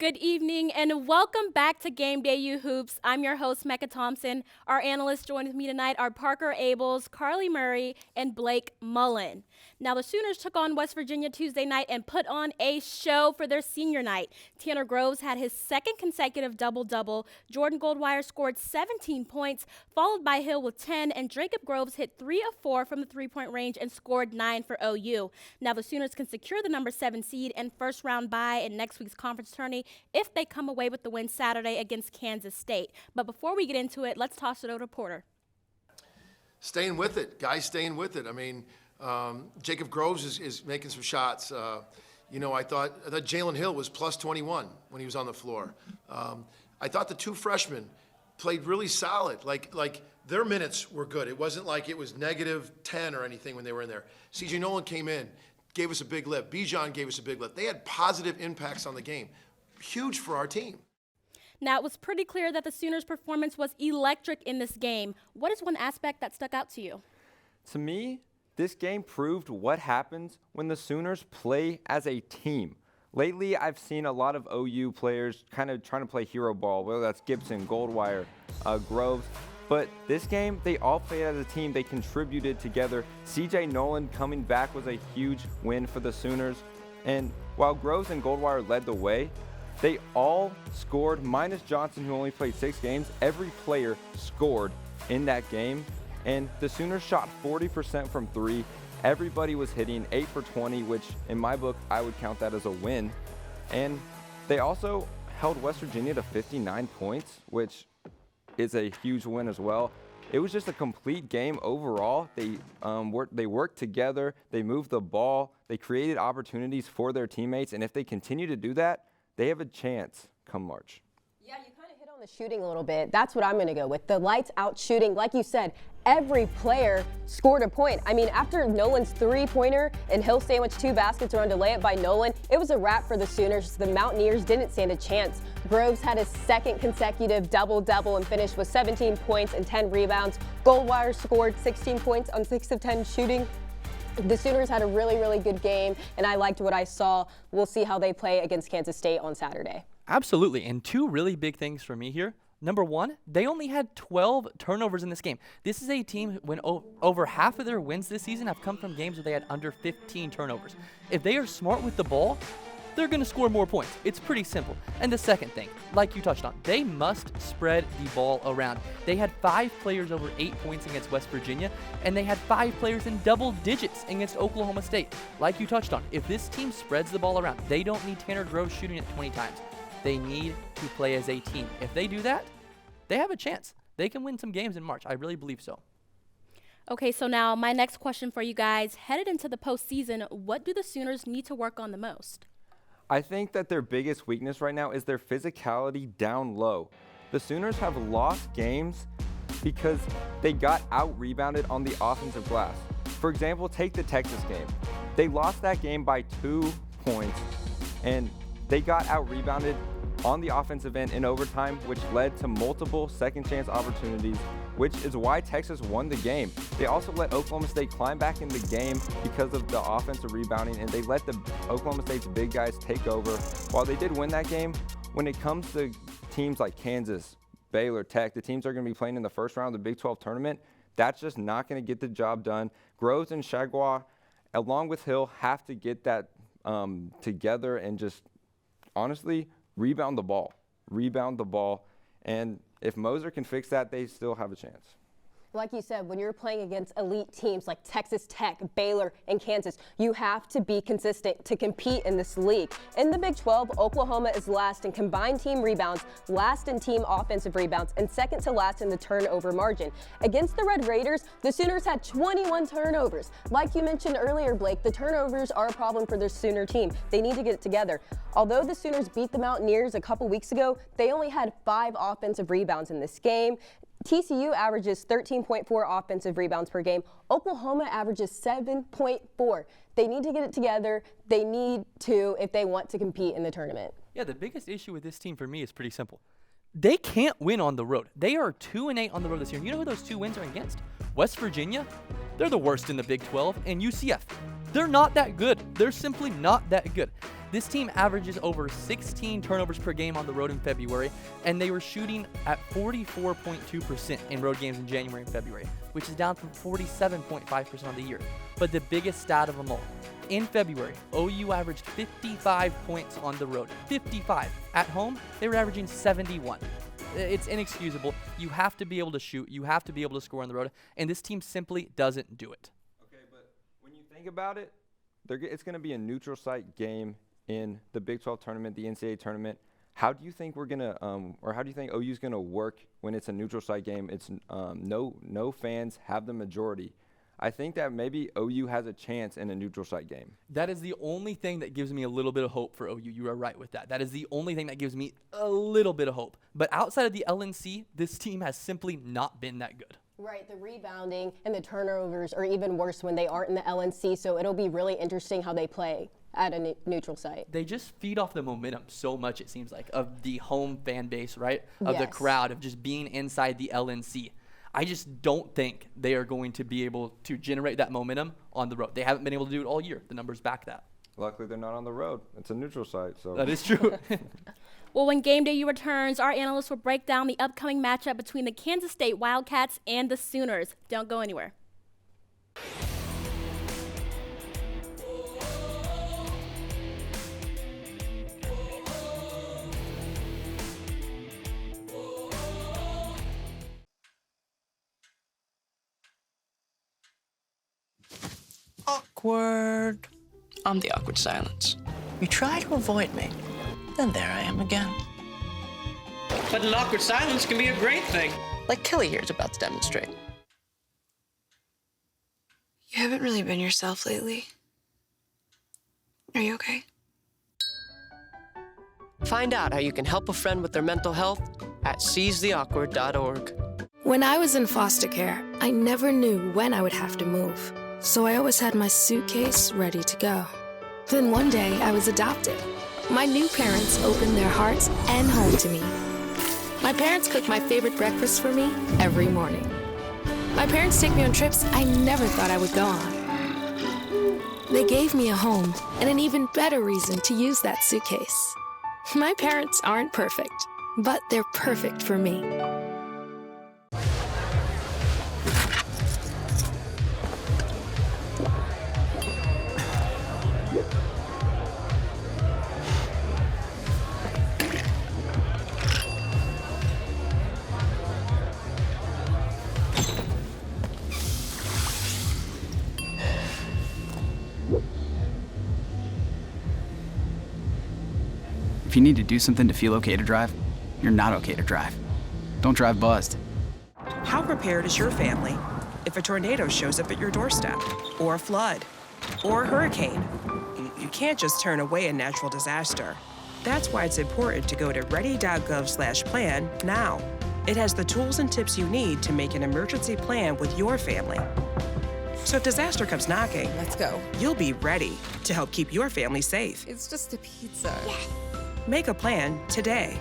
Good evening and welcome back to Game Day, you hoops. I'm your host, Mecca Thompson. Our analysts joining me tonight are Parker Abels, Carly Murray, and Blake Mullen. Now, the Sooners took on West Virginia Tuesday night and put on a show for their senior night. Tanner Groves had his second consecutive double-double. Jordan Goldwire scored 17 points, followed by Hill with 10, and Jacob Groves hit 3 of 4 from the three-point range and scored 9 for OU. Now, the Sooners can secure the number 7 seed and first-round bye in next week's conference tourney if they come away with the win Saturday against Kansas State. But before we get into it, let's toss it over to Porter. Staying with it, guys staying with it. I mean, Jacob Groves is making some shots. I thought Jalen Hill was plus 21 when he was on the floor. I thought the two freshmen played really solid. Like their minutes were good. It wasn't like it was negative 10 or anything when they were in there. CJ Nolan came in, gave us a big lift. Bijan gave us a big lift. They had positive impacts on the game. Huge for our team. Now, it was pretty clear that the Sooners' performance was electric in this game. What is one aspect that stuck out to you? To me, this game proved what happens when the Sooners play as a team. Lately, I've seen a lot of OU players kind of trying to play hero ball, whether that's Gibson, Goldwire, Groves. But this game, they all played as a team. They contributed together. CJ Nolan coming back was a huge win for the Sooners. And while Groves and Goldwire led the way, they all scored, minus Johnson, who only played 6 games. Every player scored in that game. And the Sooners shot 40% from 3. Everybody was hitting 8 for 20, which in my book, I would count that as a win. And they also held West Virginia to 59 points, which is a huge win as well. It was just a complete game overall. They worked together. They moved the ball. They created opportunities for their teammates. And if they continue to do that, they have a chance come March. Yeah, you kind of hit on the shooting a little bit. That's what I'm going to go with. The lights out shooting. Like you said, every player scored a point. I mean, after Nolan's three-pointer and Hill sandwiched 2 baskets around a layup by Nolan, it was a wrap for the Sooners. The Mountaineers didn't stand a chance. Groves had his second consecutive double-double and finished with 17 points and 10 rebounds. Goldwire scored 16 points on 6 of 10 shooting. The Sooners had a really, really good game, and I liked what I saw. We'll see how they play against Kansas State on Saturday. Absolutely, and 2 really big things for me here. Number 1, they only had 12 turnovers in this game. This is a team when over half of their wins this season have come from games where they had under 15 turnovers. If they are smart with the ball, they're going to score more points. It's pretty simple. And the second thing, like you touched on, they must spread the ball around. They had 5 players over 8 points against West Virginia, and they had 5 players in double digits against Oklahoma State. Like you touched on, if this team spreads the ball around, they don't need Tanner Groves shooting it 20 times. They need to play as a team. If they do that, they have a chance. They can win some games in March. I really believe so. Okay, so now my next question for you guys. Headed into the postseason, what do the Sooners need to work on the most? I think that their biggest weakness right now is their physicality down low. The Sooners have lost games because they got out-rebounded on the offensive glass. For example, take the Texas game. They lost that game by 2 points, and they got out-rebounded on the offensive end in overtime, which led to multiple second-chance opportunities, which is why Texas won the game. They also let Oklahoma State climb back in the game because of the offensive rebounding, and they let the Oklahoma State's big guys take over. While they did win that game, when it comes to teams like Kansas, Baylor, Tech, the teams that are going to be playing in the first round of the Big 12 tournament, that's just not going to get the job done. Groves and Shagwa, along with Hill, have to get that together and just honestly rebound the ball. And if Moser can fix that, they still have a chance. Like you said, when you're playing against elite teams like Texas Tech, Baylor, and Kansas, you have to be consistent to compete in this league. In the Big 12, Oklahoma is last in combined team rebounds, last in team offensive rebounds, and second to last in the turnover margin. Against the Red Raiders, the Sooners had 21 turnovers. Like you mentioned earlier, Blake, the turnovers are a problem for the Sooner team. They need to get it together. Although the Sooners beat the Mountaineers a couple weeks ago, they only had 5 offensive rebounds in this game. TCU averages 13.4 offensive rebounds per game. Oklahoma averages 7.4. They need to get it together. They need to if they want to compete in the tournament. Yeah, the biggest issue with this team for me is pretty simple. They can't win on the road. They are 2-8 on the road this year. You know who those 2 wins are against? West Virginia. They're the worst in the Big 12. And UCF. They're not that good. They're simply not that good. This team averages over 16 turnovers per game on the road in February, and they were shooting at 44.2% in road games in January and February, which is down from 47.5% on the year. But the biggest stat of them all, in February, OU averaged 55 points on the road. 55. At home, they were averaging 71. It's inexcusable. You have to be able to shoot. You have to be able to score on the road, and this team simply doesn't do it. Okay, but when you think about it, it's going to be a neutral site game in the Big 12 tournament, the NCAA tournament. How do you think we're going to, or how do you think OU's going to work when it's a neutral site game? It's no fans have the majority. I think that maybe OU has a chance in a neutral site game. That is the only thing that gives me a little bit of hope for OU. You are right with that. That is the only thing that gives me a little bit of hope. But outside of the LNC, this team has simply not been that good. Right, the rebounding and the turnovers are even worse when they aren't in the LNC, so it'll be really interesting how they play at a neutral site. They just feed off the momentum so much, it seems like, of the home fan base, right? Of the Yes. crowd, of just being inside the LNC. I just don't think they are going to be able to generate that momentum on the road. They haven't been able to do it all year. The numbers back that. Luckily, they're not on the road. It's a neutral site, so. That is true. Well, when Game Day U returns, our analysts will break down the upcoming matchup between the Kansas State Wildcats and the Sooners. Don't go anywhere. Awkward. I'm the awkward silence. You try to avoid me, then there I am again. But an awkward silence can be a great thing. Like Kelly here is about to demonstrate. You haven't really been yourself lately. Are you okay? Find out how you can help a friend with their mental health at seizetheawkward.org. When I was in foster care, I never knew when I would have to move. So I always had my suitcase ready to go. Then one day I was adopted. My new parents opened their hearts and home to me. My parents cook my favorite breakfast for me every morning. My parents take me on trips I never thought I would go on. They gave me a home and an even better reason to use that suitcase. My parents aren't perfect, but they're perfect for me. If you need to do something to feel okay to drive, you're not okay to drive. Don't drive buzzed. How prepared is your family if a tornado shows up at your doorstep, or a flood, or a hurricane? You can't just turn away a natural disaster. That's why it's important to go to ready.gov/plan now. It has the tools and tips you need to make an emergency plan with your family. So if disaster comes knocking, let's go. You'll be ready to help keep your family safe. It's just a pizza. Yes. Make a plan today.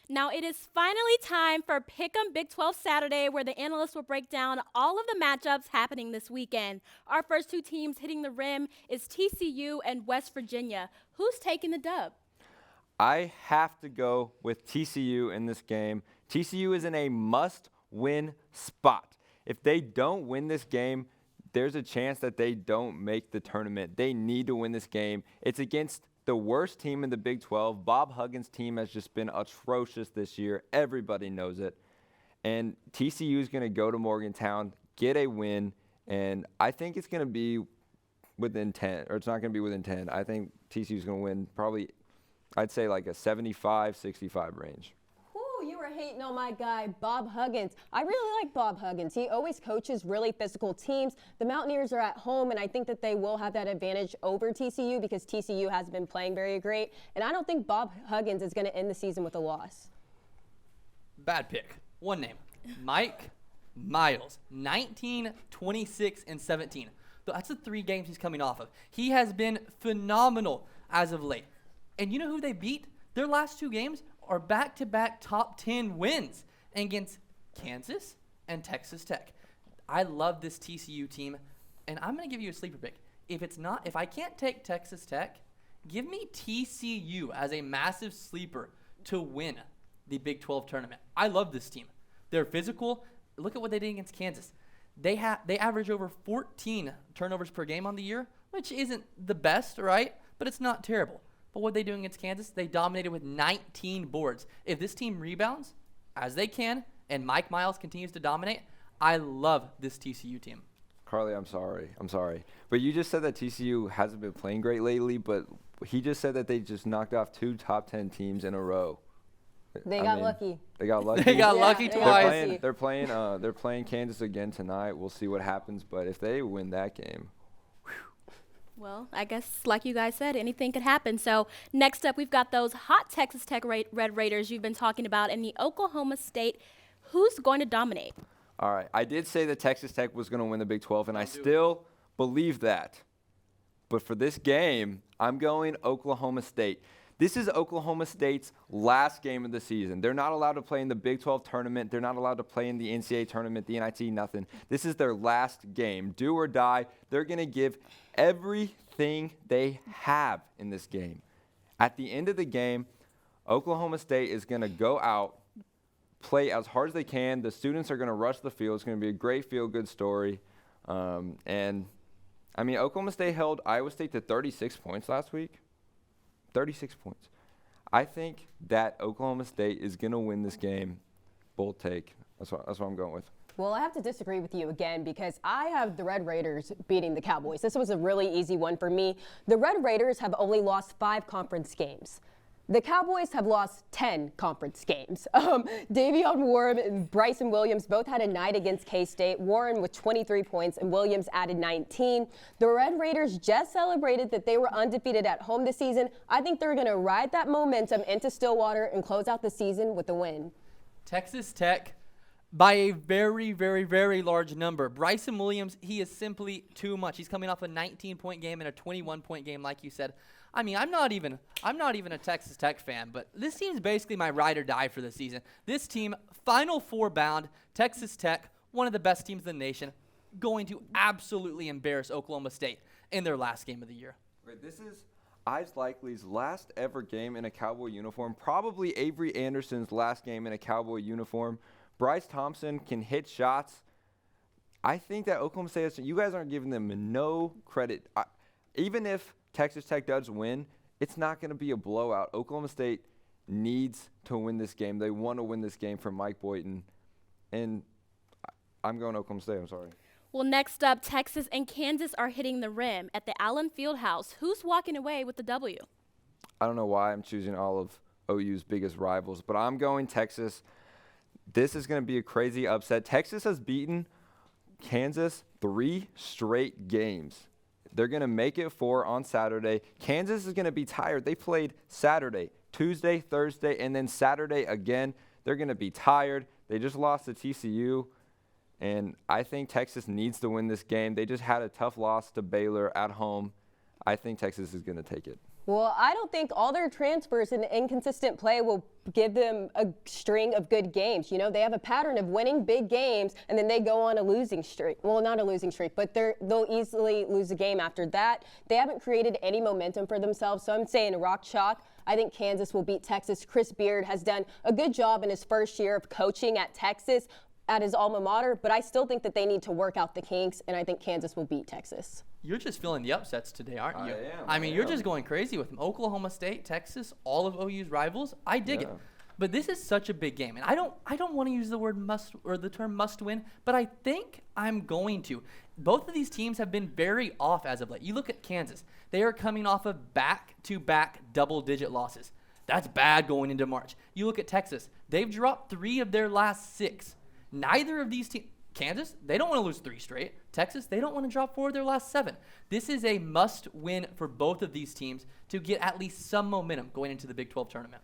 Now it is finally time for Pick'em Big 12 Saturday, where the analysts will break down all of the matchups happening this weekend. Our first two teams hitting the rim is TCU and West Virginia. Who's taking the dub? I have to go with TCU in this game. TCU is in a must-win spot. If they don't win this game, there's a chance that they don't make the tournament. They need to win this game. It's against the worst team in the Big 12. Bob Huggins' team has just been atrocious this year. Everybody knows it. And TCU is going to go to Morgantown, get a win, and I think it's going to be within 10, or it's not going to be within 10. I think TCU is going to win probably, I'd say like a 75-65 range. Ooh, you were hating on my guy, Bob Huggins. I really like Bob Huggins. He always coaches really physical teams. The Mountaineers are at home, and I think that they will have that advantage over TCU because TCU has been playing very great. And I don't think Bob Huggins is going to end the season with a loss. Bad pick. One name. Mike Miles. 19, 26, and 17. That's the 3 games he's coming off of. He has been phenomenal as of late. And you know who they beat? Their last 2 games are back-to-back top 10 wins against Kansas and Texas Tech. I love this TCU team, and I'm going to give you a sleeper pick. If I can't take Texas Tech, give me TCU as a massive sleeper to win the Big 12 tournament. I love this team. They're physical. Look at what they did against Kansas. They average over 14 turnovers per game on the year, which isn't the best, right? But it's not terrible. But what they doing against Kansas? They dominated with 19 boards. If this team rebounds, as they can, and Mike Miles continues to dominate, I love this TCU team. Carly, I'm sorry. But you just said that TCU hasn't been playing great lately, but he just said that they just knocked off 2 top 10 teams in a row. They got lucky. They got lucky. They got lucky twice. They're playing Kansas again tonight. We'll see what happens, but if they win that game, Well, I guess, like you guys said, anything could happen. So next up, we've got those hot Texas Tech Red Raiders you've been talking about in the Oklahoma State. Who's going to dominate? all right. I did say that Texas Tech was going to win the Big 12, and I still believe that. But for this game, I'm going Oklahoma State. This is Oklahoma State's last game of the season. They're not allowed to play in the Big 12 tournament. They're not allowed to play in the NCAA tournament, the NIT, nothing. This is their last game. Do or die. They're going to give everything they have in this game. At the end of the game, Oklahoma State is going to go out, play as hard as they can. The students are going to rush the field. It's going to be a great feel-good story. Oklahoma State held Iowa State to 36 points last week. 36 points. I think that Oklahoma State is going to win this game. Bold take. That's what I'm going with. Well, I have to disagree with you again because I have the Red Raiders beating the Cowboys. This was a really easy one for me. The Red Raiders have only lost 5 conference games. The Cowboys have lost 10 conference games. Davion Warren and Bryson Williams both had a night against K-State. Warren with 23 points and Williams added 19. The Red Raiders just celebrated that they were undefeated at home this season. I think they're going to ride that momentum into Stillwater and close out the season with a win. Texas Tech by a very, very, very large number. Bryson Williams, he is simply too much. He's coming off a 19-point game and a 21-point game, like you said. I mean, I'm not even a Texas Tech fan, but this team's basically my ride or die for the season. This team, Final Four bound, Texas Tech, one of the best teams in the nation, going to absolutely embarrass Oklahoma State in their last game of the year. Wait, this is Ives Likely's last ever game in a Cowboy uniform, probably Avery Anderson's last game in a Cowboy uniform. Bryce Thompson can hit shots. I think that Oklahoma State, you guys aren't giving them no credit. Even if Texas Tech does win, it's not going to be a blowout. Oklahoma State needs to win this game. They want to win this game for Mike Boynton. And I'm going Oklahoma State. I'm sorry. Well, next up, Texas and Kansas are hitting the rim at the Allen Fieldhouse. Who's walking away with the W? I don't know why I'm choosing all of OU's biggest rivals, but I'm going Texas. This is going to be a crazy upset. Texas has beaten Kansas 3 straight games. They're going to make it 4 on Saturday. Kansas is going to be tired. They played Saturday, Tuesday, Thursday, and then Saturday again. They're going to be tired. They just lost to TCU, and I think Texas needs to win this game. They just had a tough loss to Baylor at home. I think Texas is going to take it. Well, I don't think all their transfers and inconsistent play will give them a string of good games. You know, they have a pattern of winning big games, and then they go on a losing streak. Well, not a losing streak, but they'll easily lose a game after that. They haven't created any momentum for themselves, so I'm saying rock chalk. I think Kansas will beat Texas. Chris Beard has done a good job in his first year of coaching at Texas, at his alma mater, but I still think that they need to work out the kinks, and I think Kansas will beat Texas. You're just feeling the upsets today, aren't you? I am. You're just going crazy with them. Oklahoma State, Texas, all of OU's rivals. I dig it. But this is such a big game, and I don't want to use the word must or the term must win, but I think I'm going to. Both of these teams have been very off as of late. You look at Kansas. They are coming off of back-to-back double-digit losses. That's bad going into March. You look at Texas. They've dropped 3 of their last 6. Neither of these teams, Kansas, they don't want to lose 3 straight. Texas, they don't want to drop 4 of their last 7. This is a must-win for both of these teams to get at least some momentum going into the Big 12 tournament.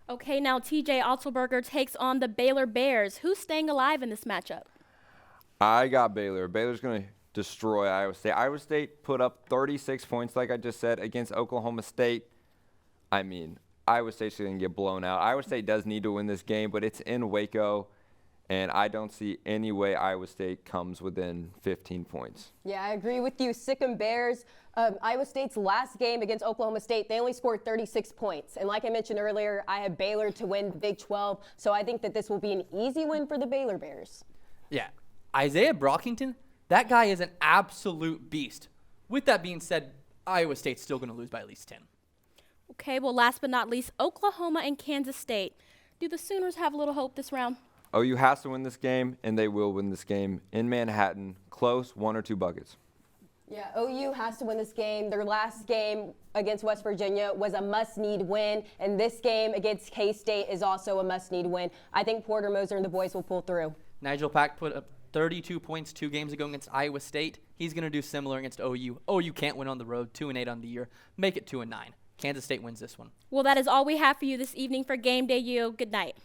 Okay, now TJ Otzelberger takes on the Baylor Bears. Who's staying alive in this matchup? I got Baylor. Baylor's going to destroy Iowa State. Iowa State put up 36 points, like I just said, against Oklahoma State. I mean, Iowa State's going to get blown out. Iowa State does need to win this game, but it's in Waco, and I don't see any way Iowa State comes within 15 points. Yeah, I agree with you. Sick 'em Bears. Iowa State's last game against Oklahoma State, they only scored 36 points. And like I mentioned earlier, I had Baylor to win the Big 12, so I think that this will be an easy win for the Baylor Bears. Yeah, Isaiah Brockington, that guy is an absolute beast. With that being said, Iowa State's still going to lose by at least 10. Okay, well, last but not least, Oklahoma and Kansas State. Do the Sooners have a little hope this round? OU has to win this game, and they will win this game in Manhattan. Close, 1 or 2 buckets. Yeah, OU has to win this game. Their last game against West Virginia was a must-need win, and this game against K-State is also a must-need win. I think Porter Moser and the boys will pull through. Nigel Pack put up 32 points 2 games ago against Iowa State. He's going to do similar against OU. OU can't win on the road, 2-8 on the year. Make it 2-9. Kansas State wins this one. Well, that is all we have for you this evening for Game Day U. Good night.